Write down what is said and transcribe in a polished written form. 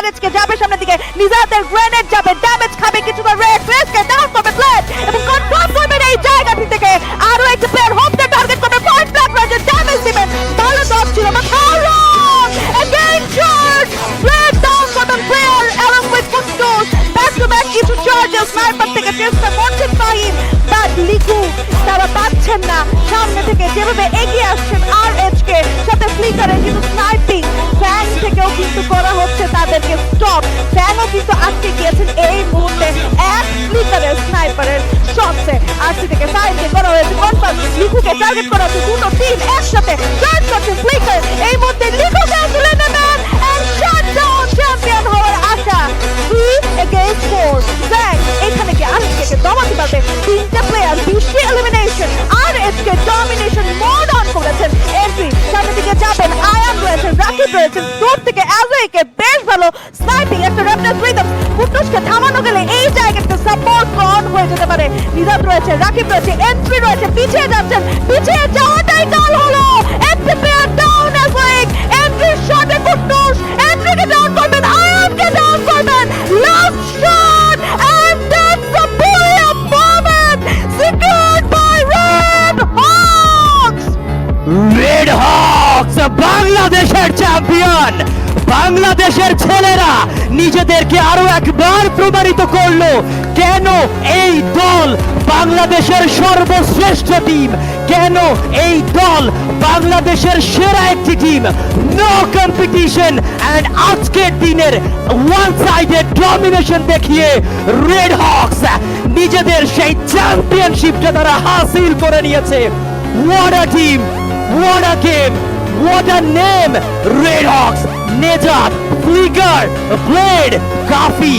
আরএচকে যাবে সামনের দিকে, নিজাতের গ্রেনেড যাবে, ড্যামেজ খাবে কিছুটা, রেসকে ডাউন করবে প্লেট এবং কনফার্ম করবেন এই জায়গাটি থেকে আরো একটা প্লেয়ার হোপকে টার্গেট করবে, পয়েন্ট ব্ল্যাক রেঞ্জে ড্যামেজ দিবেন, ভালো ডট ছিল বাট হাউরো again charge, plate down button player along with কুস্টোস, ব্যাক টু ব্যাক কিছু চার্জেস স্নাইপার থেকে চেষ্টা করছেন ফাহিম, বাট লিকু তারা পাচ্ছেন না সামনে থেকে যেভাবে এগিয়ে আসছেন আরএচকে সাথে ফ্লিকারের কিন্তু স্নাইপিং ফ্যাং থেকেও কিন্তু করা হচ্ছে তাদেরকে স্টপ, ফ্যাংও কিন্তু আটকে গিয়েছেন এই মুহূর্তে এক ফ্লিকারের স্নাইপারের শটসে, আরসি থেকে ফাহিমকে করা হয়েছে কনফার্ম, লিকুকে টার্গেট করা হচ্ছে, দুটো টিম একসাথে চার্জ করছে ফ্লিকার, এই মুহূর্তে লিকুকে তুলে নেবেন এন্ড শাট ডাউন চ্যাম্পিয়ন হওয়ার আশা 3 against 4, ফ্যাং এখানে কি আরএচকে দমাতে পারবে, তিনটা player 20 elimination, আরএচকে domination mode on করেছেন, এন্ট্রি সামনে দিকে যাবেন, আয়ান রয়েছেন, রাকিব রয়েছেন, দূর থেকে অ্যাজয়কে বেশ ভালো স্নাইপিং একটা র্যাপটার রিদম, কুটুসকে থামানো গেলে এই জায়গাতে সাপোর্ট অন হয়ে যেতে পারে, নিজাত রয়েছে, রাকিব রয়েছে, এন্ট্রি রয়েছে, পিছিয়ে যাচ্ছেন, পিছিয়ে যাওয়াটাই কাল হলো, একটা প্লেয়ার ডাউন অ্যাজয়, এন্ট্রি শটে কুটুস, এন্ট্রিকে ডাউন করবেন, আয়ানকে ডাউন করবেন, last shot and that's a brilliant moment secured by Red Hawks! Red Hawks বাংলাদেশের চ্যাম্পিয়ন। বাংলাদেশের ছেলেরা নিজেদেরকে আরো একবার প্রমাণিত করলো কেন এই দল বাংলাদেশের সর্বশ্রেষ্ঠ টিম, কেন এই দল বাংলাদেশের সেরা একটি টিম। নো কম্পিটিশন এন্ড আজকের দিনের ওয়ান সাইডেড ডমিনেশন দেখিয়ে রেড হকস নিজেদের সেই চ্যাম্পিয়নশিপটা তারা হাসিল করে নিয়েছে। What a team! What a game! What a name! Red Hawks, Nejat, Flicker, Blade, Kafi.